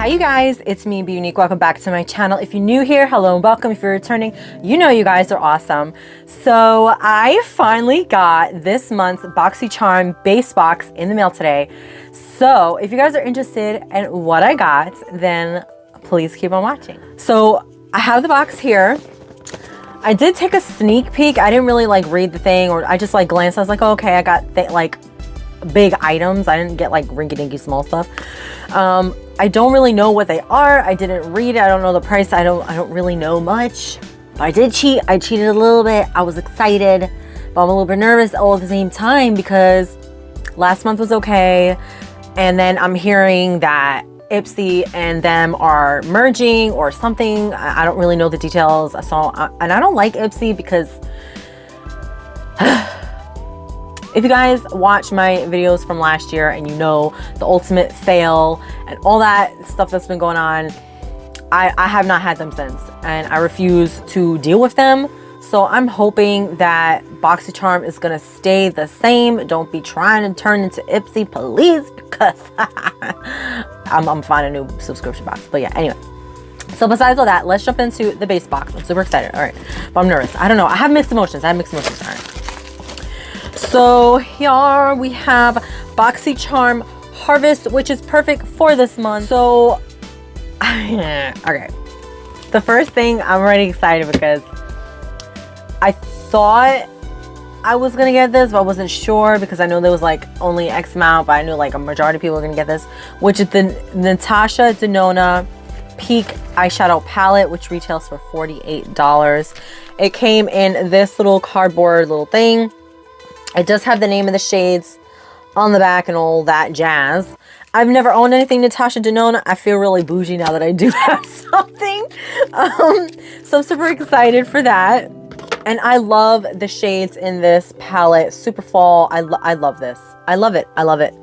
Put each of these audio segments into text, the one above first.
Hi you guys, it's me, Be Unique. Welcome back to my channel. If you're new here, hello and welcome. If you're returning, you know you guys are awesome. So I finally got this month's BoxyCharm base box in the mail today. So if you guys are interested in what I got, then please keep on watching. So I have the box here. I did take a sneak peek. I didn't really read the thing, or I just glanced. I was like, oh, okay, I got big items. I didn't get rinky-dinky small stuff. I don't really know what they are. I didn't read it. I don't know the price. I don't really know much. But I did cheat. I cheated a little bit. I was excited, but I'm a little bit nervous all at the same time because last month was okay. And then I'm hearing that Ipsy and them are merging or something. I don't really know the details. And I don't like Ipsy because if you guys watch my videos from last year and you know the ultimate fail and all that stuff that's been going on, I have not had them since, and I refuse to deal with them. So I'm hoping that BoxyCharm is gonna stay the same. Don't be trying to turn into Ipsy, please, because I'm finding a new subscription box. But yeah, anyway. So besides all that, let's jump into the base box. I'm super excited. All right, but I'm nervous. I don't know. I have mixed emotions. All right. So here we have BoxyCharm Harvest, which is perfect for this month. So, okay. The first thing, I'm already excited because I thought I was gonna get this, but I wasn't sure because I know there was only X amount, but I knew a majority of people were gonna get this, which is the Natasha Denona Peak Eyeshadow Palette, which retails for $48. It came in this little cardboard little thing. It does have the name of the shades on the back and all that jazz. I've never owned anything Natasha Denona. I feel really bougie now that I do have something. So I'm super excited for that. And I love the shades in this palette. Super fall. I love this. I love it. I love it.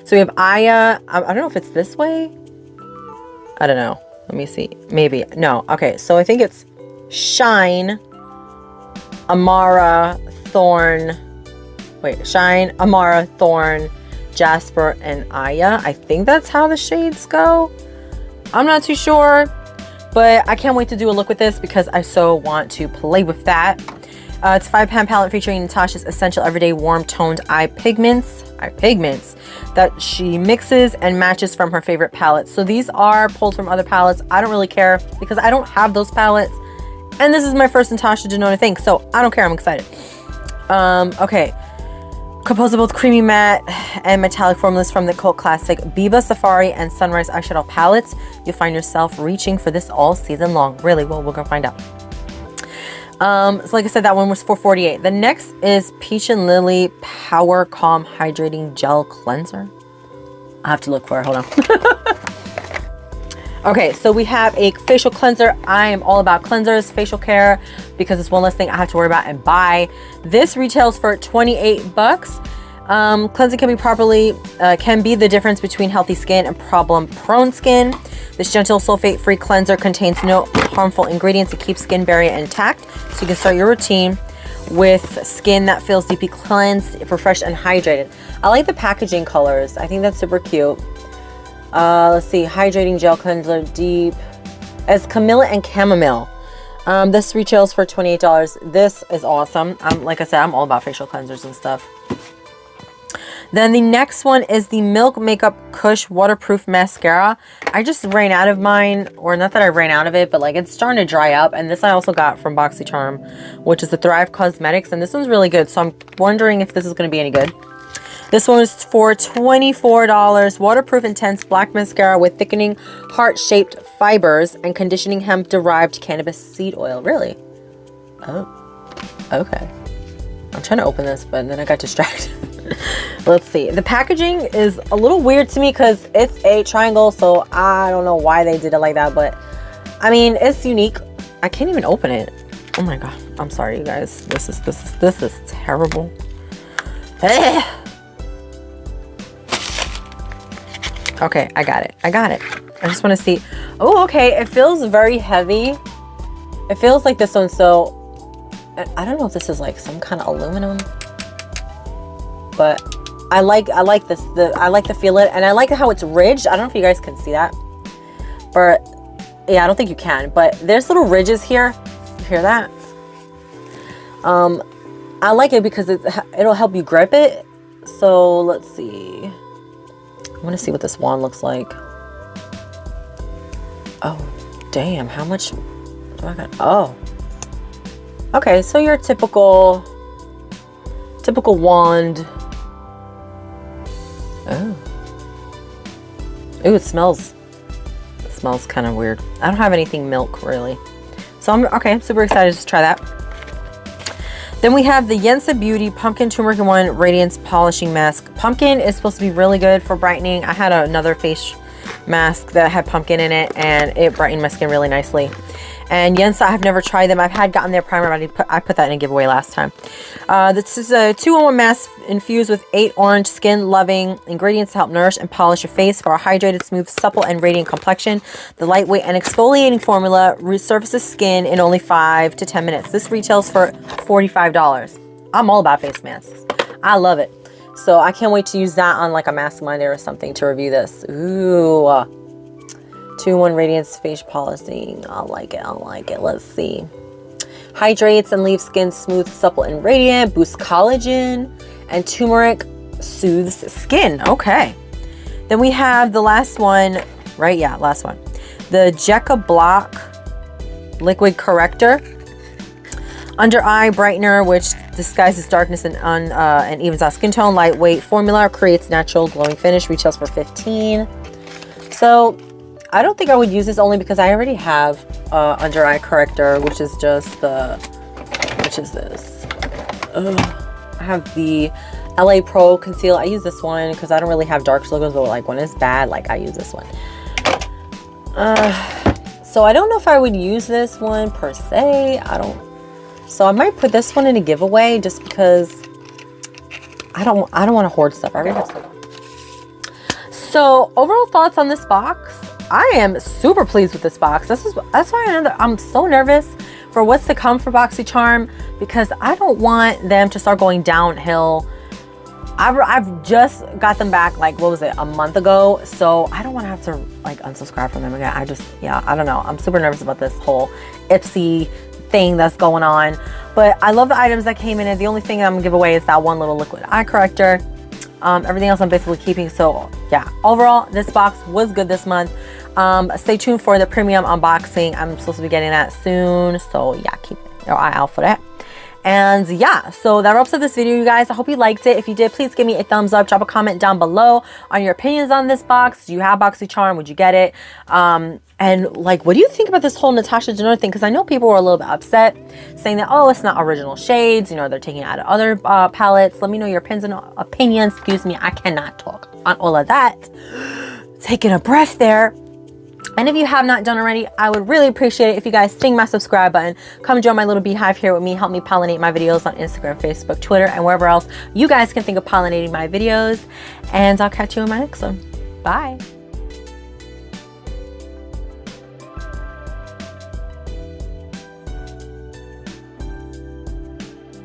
So we have Aya. I don't know if it's this way. I don't know. Let me see. Maybe. No. Okay. So I think it's Shine, Amara, Thorn. Wait, Shine, Amara, Thorn, Jasper, and Aya. I think that's how the shades go. I'm not too sure, but I can't wait to do a look with this because I so want to play with that. It's a 5-pan palette featuring Natasha's essential everyday warm toned eye pigments that she mixes and matches from her favorite palettes. So these are pulled from other palettes. I don't really care because I don't have those palettes, and this is my first Natasha Denona thing, so I don't care. I'm excited. Okay. Composed of both creamy matte and metallic formulas from the cult classic Biba Safari and Sunrise eyeshadow palettes, you'll find yourself reaching for this all season long. Really? Well, we're gonna find out. So like I said, that one was $4.48. The next is Peach and Lily Power Calm Hydrating Gel Cleanser. I have to look for it. Hold on. Okay, so we have a facial cleanser. I am all about cleansers, facial care, because it's one less thing I have to worry about and buy. This retails for $28. Cleansing can be the difference between healthy skin and problem-prone skin. This gentle sulfate-free cleanser contains no harmful ingredients to keep skin barrier intact, so you can start your routine with skin that feels deeply cleansed, refreshed, and hydrated. I like the packaging colors. I think that's super cute. Let's see, hydrating gel cleanser deep as Camilla and Chamomile. This retails for $28. This is awesome. Like I said, I'm all about facial cleansers and stuff. Then the next one is the Milk Makeup Kush Waterproof Mascara. I just ran out of mine, or not that I ran out of it, but it's starting to dry up. And this I also got from BoxyCharm, which is the Thrive Cosmetics, and this one's really good. So I'm wondering if this is going to be any good. This one is for $24. Waterproof Intense Black Mascara with thickening heart-shaped fibers and conditioning hemp-derived cannabis seed oil. Really? Oh, okay. I'm trying to open this, but then I got distracted. Let's see. The packaging is a little weird to me because it's a triangle, so I don't know why they did it like that, but I mean, it's unique. I can't even open it. Oh my god. I'm sorry, you guys. This is terrible. Okay, I got it. I just want to see. Oh, okay. It feels very heavy. It feels like this one. So I don't know if this is some kind of aluminum, but I like this. I like to feel it, and I like how it's ridged. I don't know if you guys can see that. But yeah, I don't think you can, but there's little ridges here. You hear that? I like it because it'll help you grip it. So let's see. I want to see what this wand looks like. Oh, damn. How much do I got? Oh. Okay, so your typical wand. Oh. Ooh, it smells kind of weird. I don't have anything milk really. So I'm super excited to try that. Then we have the Yensa Beauty Pumpkin Turmeric and Wine Radiance Polishing Mask. Pumpkin is supposed to be really good for brightening. I had another face mask that had pumpkin in it and it brightened my skin really nicely. And Yensa, I've never tried them. I've gotten their primer, but I put that in a giveaway last time. This is a 2-in-1 mask infused with 8 orange skin-loving ingredients to help nourish and polish your face for a hydrated, smooth, supple, and radiant complexion. The lightweight and exfoliating formula resurfaces skin in only 5 to 10 minutes. This retails for $45. I'm all about face masks. I love it. So I can't wait to use that on like a mask minder or something to review this. Ooh. 2-in-1 Radiance Face Polishing. I like it. Let's see. Hydrates and leaves skin smooth, supple, and radiant. Boosts collagen. And turmeric soothes skin. Okay. Then we have the last one. Right? Yeah, last one. The Jekka Block Liquid Corrector. Under eye brightener, which disguises darkness and evens out skin tone. Lightweight formula creates natural glowing finish. Retails for $15. So I don't think I would use this only because I already have under eye corrector, which is just which is this? I have the LA Pro Conceal. I use this one because I don't really have dark circles, but like when it's bad, like I use this one. So I don't know if I would use this one per se. So I might put this one in a giveaway just because I don't want to hoard stuff. I already have stuff. So overall thoughts on this box. I am super pleased with this box. That's why I'm so nervous for what's to come for BoxyCharm because I don't want them to start going downhill. I've just got them back like, what was it, a month ago? So I don't want to have to like unsubscribe from them again. I don't know. I'm super nervous about this whole Ipsy thing that's going on. But I love the items that came in it. The only thing I'm gonna give away is that one little liquid eye corrector. Everything else I'm basically keeping. So yeah, overall this box was good this month. Stay tuned for the premium unboxing. I'm supposed to be getting that soon, so yeah, keep your eye out for that. And yeah, so that wraps up this video, you guys. I hope you liked it. If you did, please give me a thumbs up. Drop a comment down below on your opinions on this box. Do you have BoxyCharm? Would you get it? And like, what do you think about this whole Natasha Denona thing? Because I know people were a little bit upset, saying that, oh, it's not original shades. You know, they're taking it out of other palettes. Let me know your opinions. Excuse me, I cannot talk on all of that. Taking a breath there. And if you have not done already, I would really appreciate it if you guys sting my subscribe button. Come join my little beehive here with me. Help me pollinate my videos on Instagram, Facebook, Twitter, and wherever else you guys can think of pollinating my videos. And I'll catch you in my next one. Bye.